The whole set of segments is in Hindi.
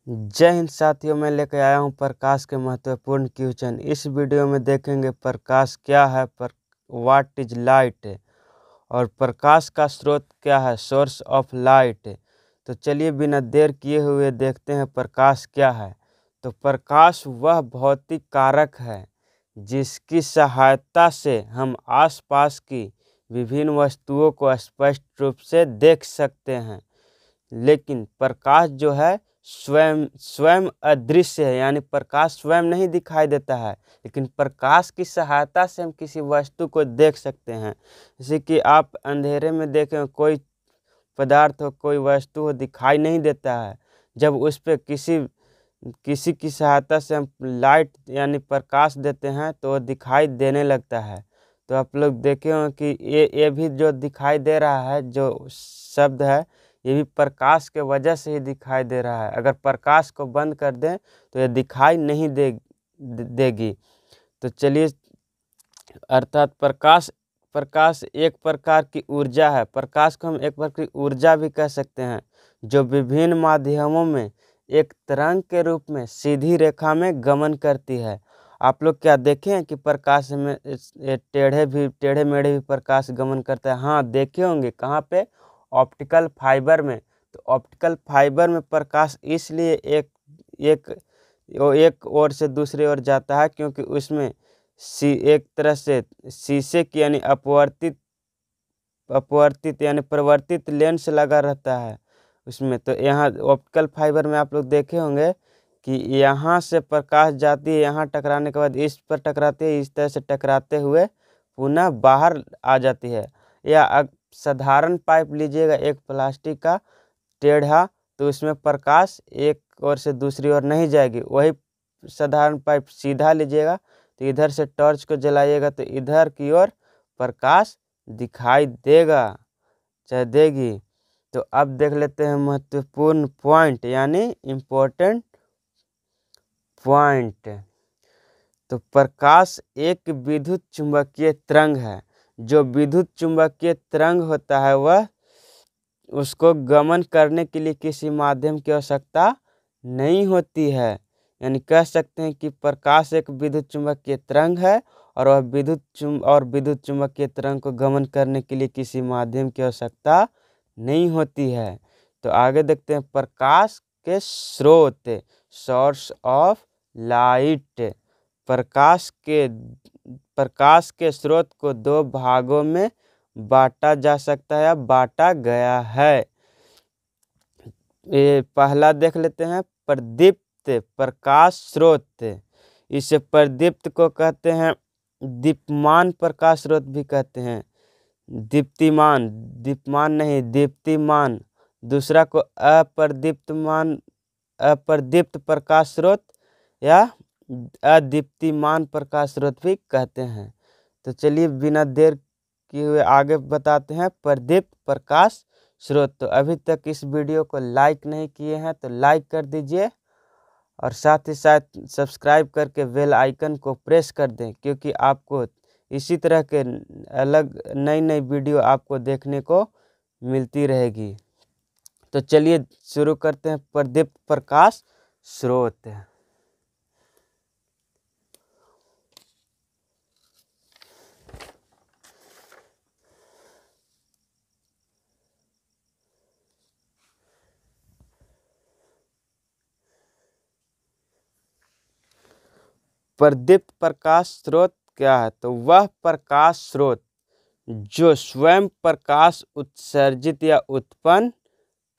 जय हिंद साथियों, मैं लेकर आया हूं प्रकाश के महत्वपूर्ण क्वेश्चन। इस वीडियो में देखेंगे प्रकाश क्या है, व्हाट इज लाइट, और प्रकाश का स्रोत क्या है, सोर्स ऑफ लाइट। तो चलिए बिना देर किए हुए देखते हैं प्रकाश क्या है। तो प्रकाश वह भौतिक कारक है जिसकी सहायता से हम आसपास की विभिन्न वस्तुओं को स्पष्ट रूप से देख सकते हैं। लेकिन प्रकाश जो है स्वयं अदृश्य है, यानी प्रकाश स्वयं नहीं दिखाई देता है, लेकिन प्रकाश की सहायता से हम किसी वस्तु को देख सकते हैं। जैसे कि आप अंधेरे में देखें, कोई पदार्थ हो, कोई वस्तु हो, दिखाई नहीं देता है। जब उस पर किसी की सहायता से हम लाइट यानी प्रकाश देते हैं तो वो दिखाई देने लगता है। तो आप लोग देखे हो कि ये भी जो दिखाई दे रहा है, जो शब्द है, ये भी प्रकाश के वजह से ही दिखाई दे रहा है। अगर प्रकाश को बंद कर दें तो ये दिखाई नहीं देगी। तो चलिए, अर्थात प्रकाश एक प्रकार की ऊर्जा है। प्रकाश को हम एक प्रकार की ऊर्जा भी कह सकते हैं, जो विभिन्न माध्यमों में एक तरंग के रूप में सीधी रेखा में गमन करती है। आप लोग क्या देखे हैं कि प्रकाश में टेढ़े मेढ़े भी प्रकाश गमन करता है? हाँ, देखे होंगे। कहाँ पे? ऑप्टिकल फाइबर में। तो ऑप्टिकल फाइबर में प्रकाश इसलिए एक ओर से दूसरी ओर जाता है क्योंकि उसमें एक तरह से शीशे की यानी अपवर्तित यानी परिवर्तित लेंस लगा रहता है उसमें। तो यहाँ ऑप्टिकल फाइबर में आप लोग देखे होंगे कि यहाँ से प्रकाश जाती है, यहाँ टकराने के बाद इस पर टकराती है, इस तरह से टकराते हुए पुनः बाहर आ जाती है। या साधारण पाइप लीजिएगा, एक प्लास्टिक का टेढ़ा, तो उसमें प्रकाश एक ओर से दूसरी ओर नहीं जाएगी। वही साधारण पाइप सीधा लीजिएगा तो इधर से टॉर्च को जलाइएगा तो इधर की ओर प्रकाश दिखाई देगा, चाहे देगी। तो अब देख लेते हैं महत्वपूर्ण पॉइंट यानी इम्पोर्टेंट पॉइंट। तो प्रकाश एक विद्युत चुंबकीय तरंग है। जो विद्युत चुंबकीय तरंग होता है वह उसको गमन करने के लिए किसी माध्यम की आवश्यकता नहीं होती है। यानी कह सकते हैं कि प्रकाश एक विद्युत चुंबकीय तरंग है और वह विद्युत चुंबकीय तरंग को गमन करने के लिए किसी माध्यम की आवश्यकता नहीं होती है। तो आगे देखते हैं प्रकाश के स्रोत, सोर्स ऑफ लाइट। प्रकाश के स्रोत को दो भागों में बांटा जा सकता है या बांटा गया है। ये पहला देख लेते हैं, प्रदीप्त प्रकाश स्रोत। इसे प्रदीप्त को कहते हैं, दीप्यमान प्रकाश स्रोत भी कहते हैं। दीप्यमान नहीं, दीप्तिमान। दूसरा को अप्रदीप्त प्रकाश स्रोत या अदीप्तिमान प्रकाश स्रोत भी कहते हैं। तो चलिए बिना देर किए हुए आगे बताते हैं प्रदीप्त प्रकाश स्रोत। तो अभी तक इस वीडियो को लाइक नहीं किए हैं तो लाइक कर दीजिए और साथ ही साथ सब्सक्राइब करके बेल आइकन को प्रेस कर दें, क्योंकि आपको इसी तरह के अलग नई वीडियो आपको देखने को मिलती रहेगी। तो चलिए शुरू करते हैं प्रदीप्त प्रकाश स्रोत। प्रदीप्त प्रकाश स्रोत क्या है? तो वह प्रकाश स्रोत जो स्वयं प्रकाश उत्सर्जित या उत्पन्न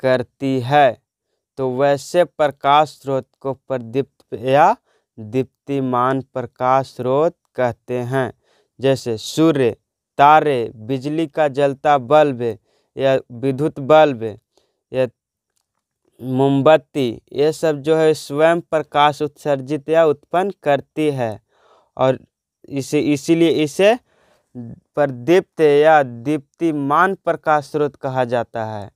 करती है। तो वैसे प्रकाश स्रोत को प्रदीप्त या दीप्तिमान प्रकाश स्रोत कहते हैं। जैसे सूर्य, तारे, बिजली का जलता बल्ब या विद्युत बल्ब या मोमबत्ती, ये सब जो है स्वयं प्रकाश उत्सर्जित या उत्पन्न करती है और इसीलिए इसे प्रदीप्त या दीप्तिमान प्रकाश स्रोत कहा जाता है।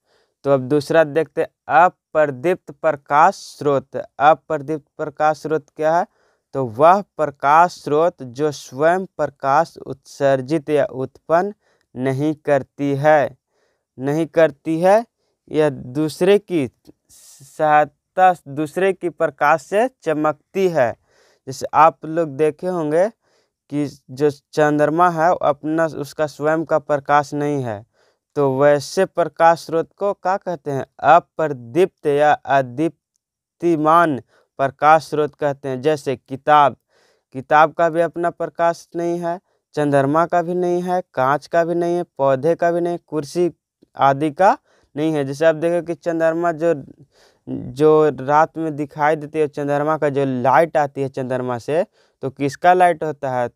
तो अब दूसरा देखते हैं अप्रदीप्त प्रकाश स्रोत। अप्रदीप्त प्रकाश स्रोत क्या है? तो वह प्रकाश स्रोत जो स्वयं प्रकाश उत्सर्जित या उत्पन्न नहीं करती है, यह दूसरे की सत्ता दूसरे की प्रकाश से चमकती है। जैसे आप लोग देखे होंगे कि जो चंद्रमा है वो अपना उसका स्वयं का प्रकाश नहीं है, तो वैसे प्रकाश स्रोत को क्या कहते हैं? अप्रदीप्त या अदीप्तिमान प्रकाश स्रोत कहते हैं। जैसे किताब का भी अपना प्रकाश नहीं है, चंद्रमा का भी नहीं है, कांच का भी नहीं है, पौधे का भी नहीं, कुर्सी आदि का नहीं है। जैसे आप देखो कि चंद्रमा जो जो रात में दिखाई देती है, चंद्रमा का जो लाइट आती है चंद्रमा से, तो किसका लाइट होता है?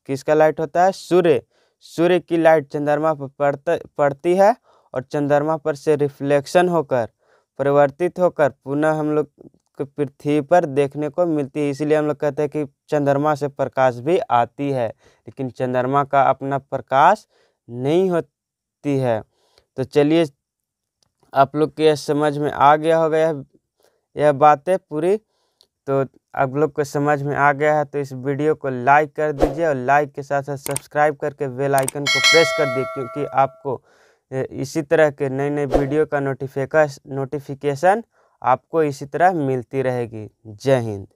किसका लाइट होता है? सूर्य की लाइट चंद्रमा पर पड़ती है और चंद्रमा पर से रिफ्लेक्शन होकर परिवर्तित होकर पुनः हम लोग को पृथ्वी पर देखने को मिलती है। इसीलिए हम लोग कहते हैं कि चंद्रमा से प्रकाश भी आती है, लेकिन चंद्रमा का अपना प्रकाश नहीं होती है। तो चलिए, आप लोग के समझ में आ गया होगा यह बातें पूरी। तो आप लोग को समझ में आ गया है तो इस वीडियो को लाइक कर दीजिए और लाइक के साथ साथ सब्सक्राइब करके बेल आइकन को प्रेस कर दीजिए, क्योंकि आपको इसी तरह के नए नए वीडियो का नोटिफिकेशन आपको इसी तरह मिलती रहेगी। जय हिंद।